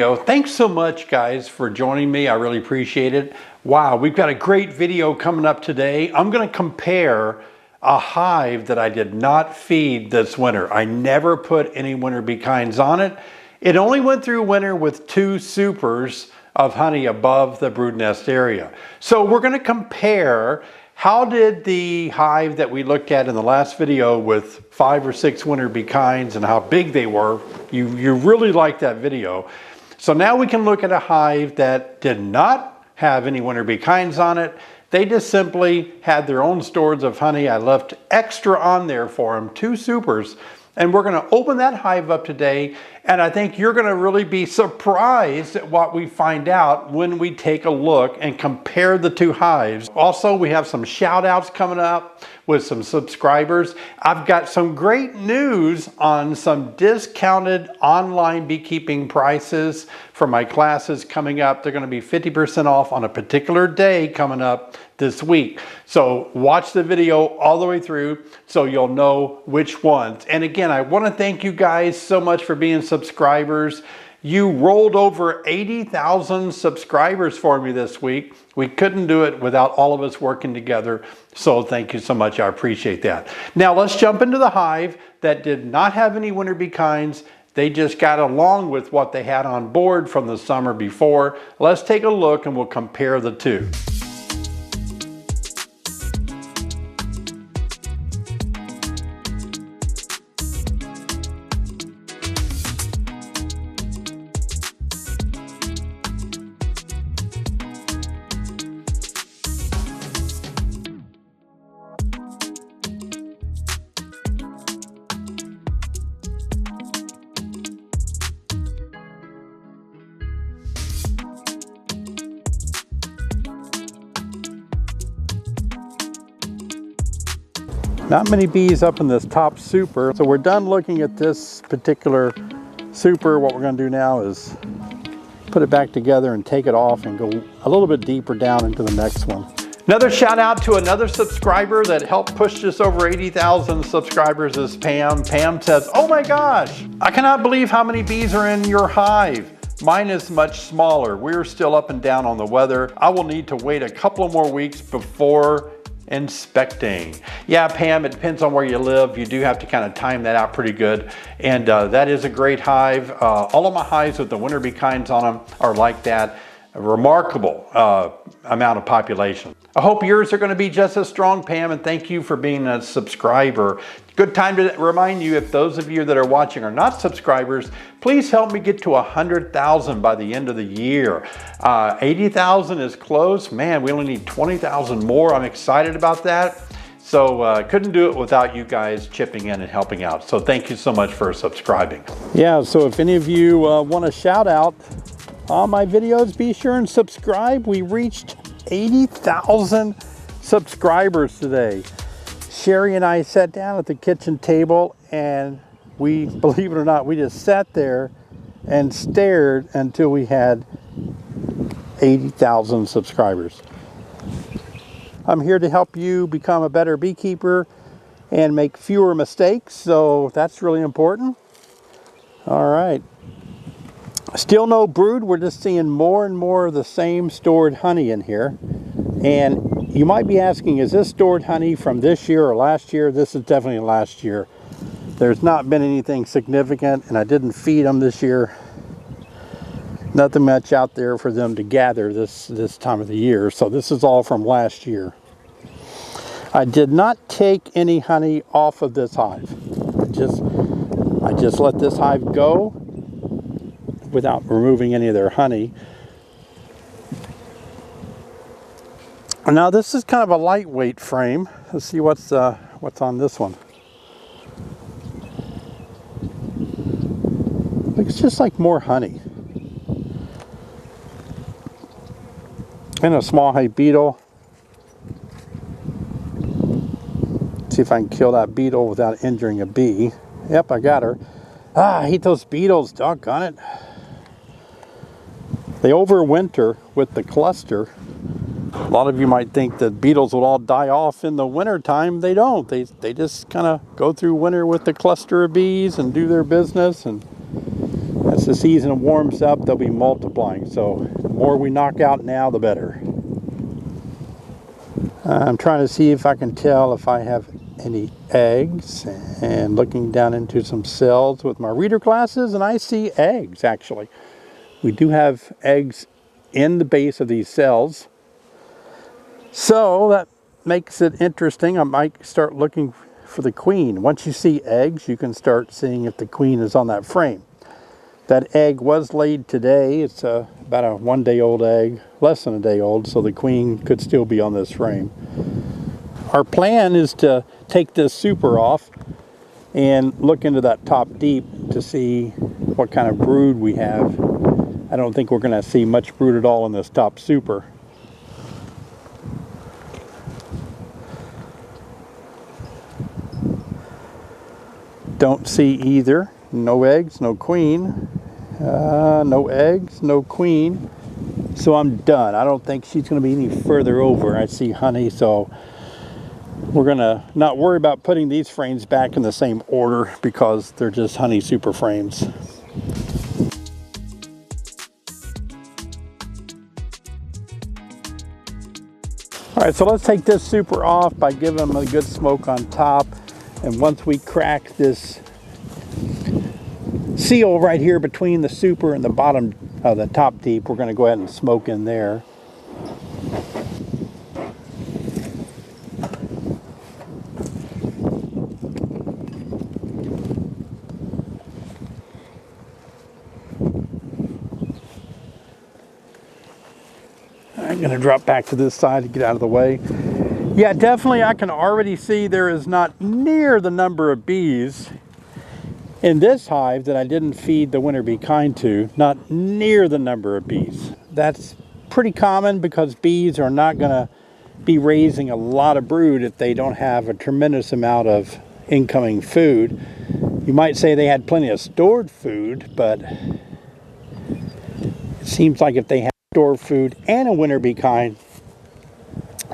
Thanks so much, guys, for joining me. I really appreciate it. Wow, we've got a great video coming up today. I'm going to compare a hive that I did not feed this winter. I never put any winter bee kinds on it. It only went through winter with 2 supers of honey above the brood nest area. So we're going to compare how did the hive that we looked at in the last video with 5 or 6 winter bee kinds and how big they were. You really liked that video. So now we can look at a hive that did not have any winter bee kinds on it. They just simply had their own stores of honey. I left extra on there for them, 2 supers. And we're going to open that hive up today. And I think you're going to really be surprised at what we find out when we take a look and compare the 2 hives. Also, we have some shout outs coming up with some subscribers. I've got some great news on some discounted online beekeeping prices for my classes coming up. They're going to be 50% off on a particular day coming up this week. So watch the video all the way through so you'll know which ones. And again, I want to thank you guys so much for being subscribers. You rolled over 80,000 subscribers for me this week. We couldn't do it without all of us working together. So thank you so much. I appreciate that. Now let's jump into the hive that did not have any winter bee kinds. They just got along with what they had on board from the summer before. Let's take a look and we'll compare the 2. Not many bees up in this top super. So we're done looking at this particular super. What we're going to do now is put it back together and take it off and go a little bit deeper down into the next one. Another shout out to another subscriber that helped push this over 80,000 subscribers is Pam. Pam says, "Oh my gosh, I cannot believe how many bees are in your hive. Mine is much smaller. We're still up and down on the weather. I will need to wait a couple of more weeks before inspecting." Yeah, Pam, it depends on where you live. You do have to kind of time that out pretty good. And that is a great hive. All of my hives with the winter bee kinds on them are like that. A remarkable amount of population. I hope yours are going to be just as strong, Pam, and thank you for being a subscriber. Good time to remind you, if those of you that are watching are not subscribers, please help me get to 100,000 by the end of the year. 80,000 is close. Man, we only need 20,000 more. I'm excited about that. So couldn't do it without you guys chipping in and helping out. So thank you so much for subscribing. Yeah, so if any of you want a shout out on my videos, be sure and subscribe. We reached 80,000 subscribers today. Sherry and I sat down at the kitchen table and we, believe it or not, we just sat there and stared until we had 80,000 subscribers. I'm here to help you become a better beekeeper and make fewer mistakes, so that's really important. All right. Still no brood. We're just seeing more and more of the same stored honey in here. And you might be asking, is this stored honey from this year or last year? This is definitely last year. There's not been anything significant, and I didn't feed them this year. Nothing much out there for them to gather this time of the year. So this is all from last year. I did not take any honey off of this hive. I just let this hive go without removing any of their honey. Now this is kind of a lightweight frame. Let's see what's on this one. It's just like more honey. And a small hive beetle. See if I can kill that beetle without injuring a bee. Yep, I got her. Ah, I hate those beetles, doggone it. They overwinter with the cluster. A lot of you might think that beetles will all die off in the winter time. They don't. They just kind of go through winter with the cluster of bees and do their business, and As the season warms up, they'll be multiplying. So the more we knock out now, the better. I'm trying to see if I can tell if I have any eggs, and looking down into some cells with my reader glasses, and I see eggs actually. We do have eggs in the base of these cells. So that makes it interesting. I might start looking for the queen. Once you see eggs, you can start seeing if the queen is on that frame. That egg was laid today. It's about a 1 day old egg, less than a day old, so the queen could still be on this frame. Our plan is to take this super off and look into that top deep to see what kind of brood we have. I don't think we're going to see much brood at all in this top super. Don't see either. No eggs, no queen. No eggs, no queen. So I'm done. I don't think she's going to be any further over. I see honey, so we're going to not worry about putting these frames back in the same order because they're just honey super frames. All right, so let's take this super off by giving them a good smoke on top. And once we crack this seal right here between the super and the bottom of the top deep, we're going to go ahead and smoke in there. I'm going to drop back to this side to get out of the way. Yeah, definitely I can already see there is not near the number of bees in this hive that I didn't feed the winter bee kind to, not near the number of bees. That's pretty common because bees are not going to be raising a lot of brood if they don't have a tremendous amount of incoming food. You might say they had plenty of stored food, but it seems like if they had stored food and a winter bee kind,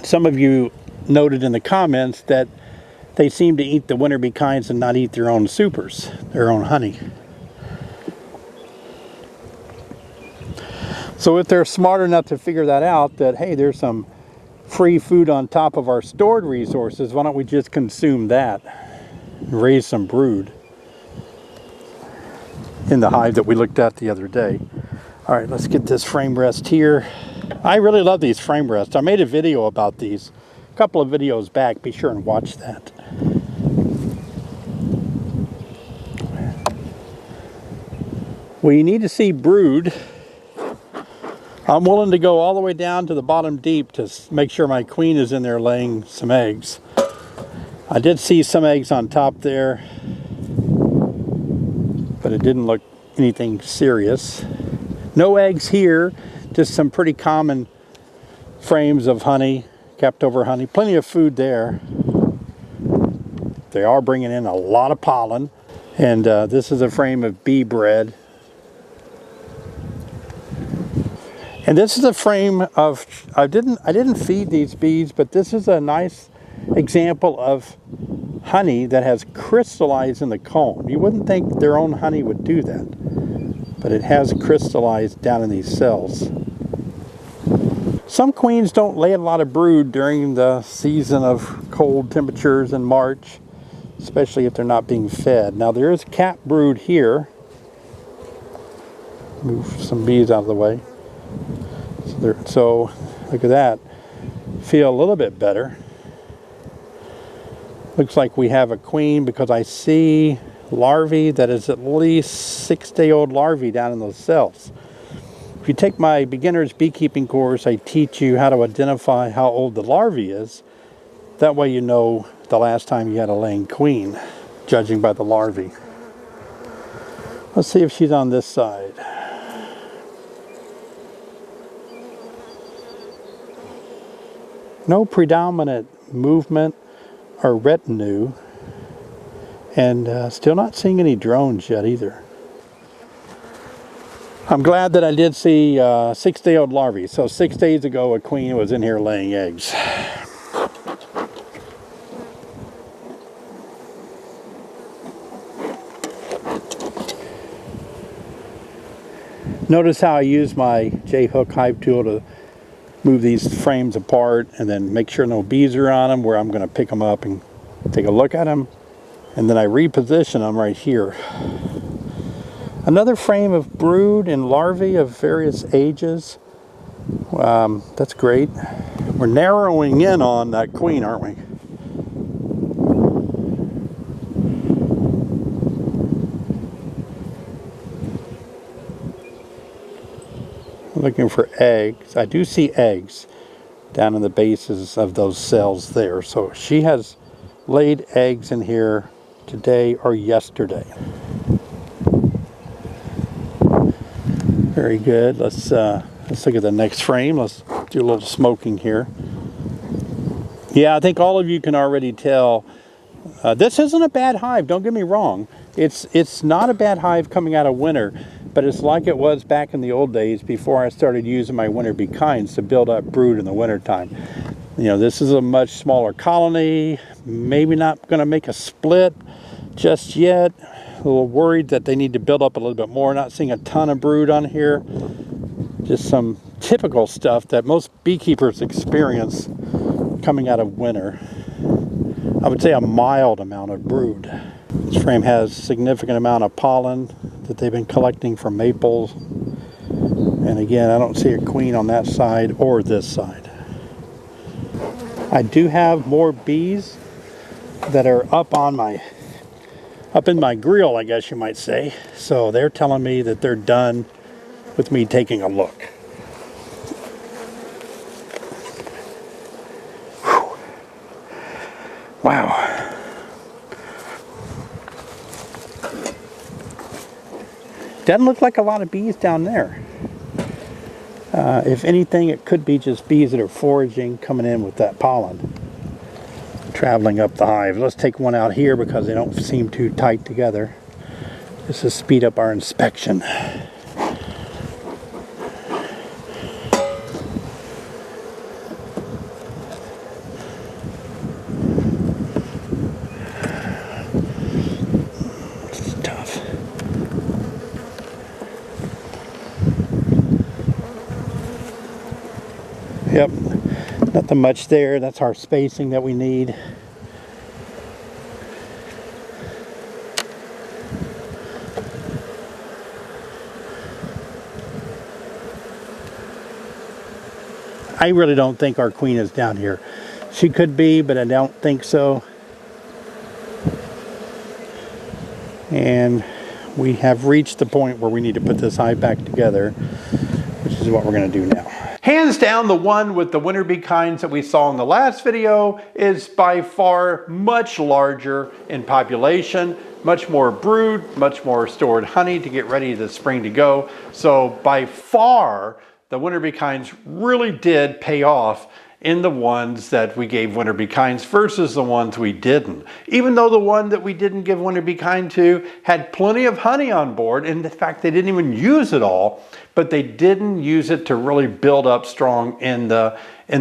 some of you noted in the comments that they seem to eat the winter bee kinds and not eat their own supers, their own honey. So if they're smart enough to figure that out, that hey, there's some free food on top of our stored resources, why don't we just consume that and raise some brood in the hive that we looked at the other day. All right, let's get this frame rest here. I really love these frame rests. I made a video about these a couple of videos back. Be sure and watch that. Well, you need to see brood. I'm willing to go all the way down to the bottom deep to make sure my queen is in there laying some eggs. I did see some eggs on top there, but it didn't look anything serious. No eggs here, just some pretty common frames of honey, kept over honey. Plenty of food there. They are bringing in a lot of pollen. And this is a frame of bee bread. And this is a frame of, I didn't feed these bees, but this is a nice example of honey that has crystallized in the comb. You wouldn't think their own honey would do that, but it has crystallized down in these cells. Some queens don't lay a lot of brood during the season of cold temperatures in March, especially if they're not being fed. Now there is cap brood here. Move some bees out of the way. So look at that. Feel a little bit better. Looks like we have a queen because I see larvae that is at least 6-day-old larvae down in those cells. If you take my beginner's beekeeping course, I teach you how to identify how old the larvae is. That way you know the last time you had a laying queen, judging by the larvae. Let's see if she's on this side. No predominant movement or retinue, and still not seeing any drones yet either. I'm glad that I did see 6-day-old larvae. So 6 days ago a queen was in here laying eggs. Notice how I use my J-hook hive tool to move these frames apart and then make sure no bees are on them, where I'm going to pick them up and take a look at them, and then I reposition them right here. Another frame of brood and larvae of various ages. That's great. We're narrowing in on that queen, aren't we? Looking for eggs. I do see eggs down in the bases of those cells there. So she has laid eggs in here today or yesterday. Very good. Let's look at the next frame. Let's do a little smoking here. Yeah, I think all of you can already tell this isn't a bad hive. Don't get me wrong. It's not a bad hive coming out of winter, but it's like it was back in the old days before I started using my winter bee kinds to build up brood in the wintertime. You know, this is a much smaller colony, maybe not going to make a split just yet. A little worried that they need to build up a little bit more. Not seeing a ton of brood on here. Just some typical stuff that most beekeepers experience coming out of winter. I would say a mild amount of brood. This frame has a significant amount of pollen that they've been collecting from maples. And again, I don't see a queen on that side or this side. I do have more bees that are up in my grill, I guess you might say. So they're telling me that they're done with me taking a look. Whew. Wow. Doesn't look like a lot of bees down there. If anything, it could be just bees that are foraging, coming in with that pollen, traveling up the hive. Let's take one out here because they don't seem too tight together. Just to speed up our inspection. This is tough. Yep, nothing much there. That's our spacing that we need. I really don't think our queen is down here. She could be, but I don't think so. And we have reached the point where we need to put this hive back together, which is what we're going to do now. Hands down, the one with the winter bee kinds that we saw in the last video is by far much larger in population, much more brood, much more stored honey to get ready this spring to go. So by far, the winter bee kinds really did pay off in the ones that we gave winter bee kinds versus the ones we didn't. Even though the one that we didn't give winter bee kind to had plenty of honey on board, and in fact they didn't even use it all, but they didn't use it to really build up strong in the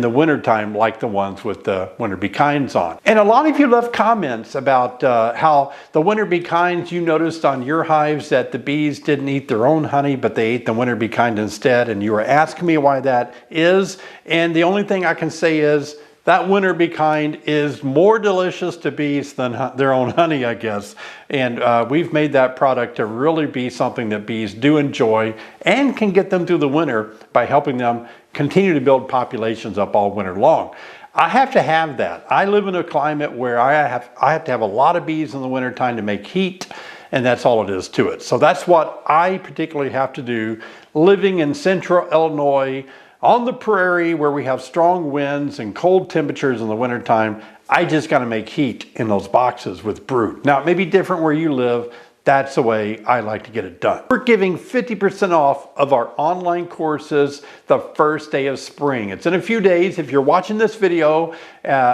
wintertime like the ones with the winter bee kinds on. And a lot of you left comments about how the winter bee kinds, you noticed on your hives that the bees didn't eat their own honey, but they ate the winter bee kind instead, and you were asking me why that is. And the only thing I can say is that winter bee kind is more delicious to bees than their own honey, I guess. And we've made that product to really be something that bees do enjoy and can get them through the winter by helping them continue to build populations up all winter long. I have to have that. I live in a climate where I have to have a lot of bees in the wintertime to make heat, and that's all it is to it. So that's what I particularly have to do living in central Illinois, on the prairie where we have strong winds and cold temperatures in the wintertime. I just got to make heat in those boxes with brood. Now, it may be different where you live. That's the way I like to get it done. We're giving 50% off of our online courses the first day of spring. It's in a few days. If you're watching this video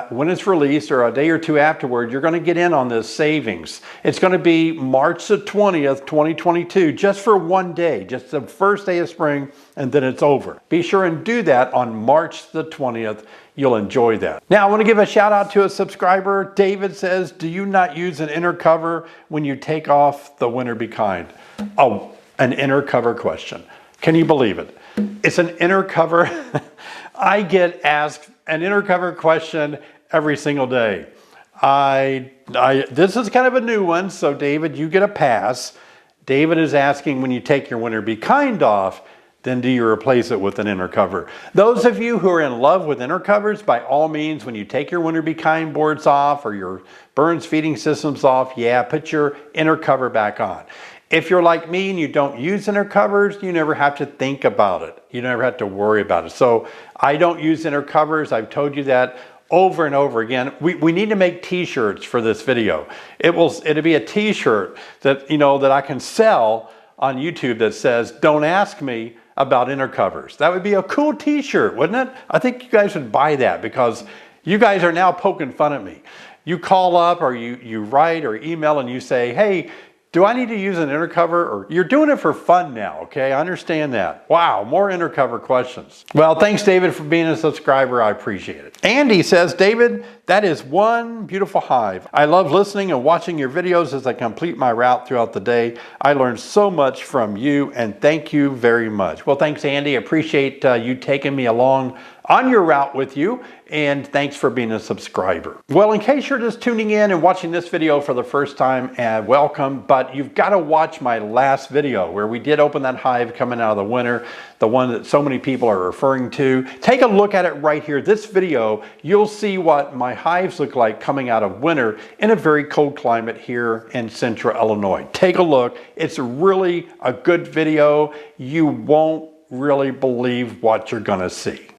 when it's released or a day or two afterward, you're going to get in on this savings. It's going to be March the 20th, 2022, just for one day, just the first day of spring, and then it's over. Be sure and do that on March the 20th. You'll enjoy that. Now, I want to give a shout out to a subscriber. David says, do you not use an inner cover when you take off the winter bee kind? Oh, an inner cover question. Can you believe it? It's an inner cover. I get asked an inner cover question every single day. This is kind of a new one, so David, you get a pass. David is asking, when you take your winter be kind off, then do you replace it with an inner cover? Those of you who are in love with inner covers, by all means, when you take your winter be kind boards off or your Burns feeding systems off, yeah, put your inner cover back on. If you're like me and you don't use inner covers, you never have to think about it. You never have to worry about it. So I don't use inner covers. I've told you that over and over again. We need to make t-shirts for this video. It'll be a t-shirt that, that I can sell on YouTube that says, "Don't ask me about inner covers." That would be a cool t-shirt, wouldn't it? I think you guys would buy that because you guys are now poking fun at me. You call up or you write or email and you say, "Hey, do I need to use an inner cover?" Or you're doing it for fun now, okay? I understand that. Wow, more inner cover questions. Well, thanks, David, for being a subscriber. I appreciate it. Andy says, "David, that is one beautiful hive. I love listening and watching your videos as I complete my route throughout the day. I learned so much from you, and thank you very much." Well, thanks, Andy. I appreciate you taking me along on your route with you, and thanks for being a subscriber. Well, in case you're just tuning in and watching this video for the first time, welcome, but you've got to watch my last video where we did open that hive coming out of the winter, the one that so many people are referring to. Take a look at it right here. This video, you'll see what my hives look like coming out of winter in a very cold climate here in central Illinois. Take a look. It's really a good video. You won't really believe what you're gonna see.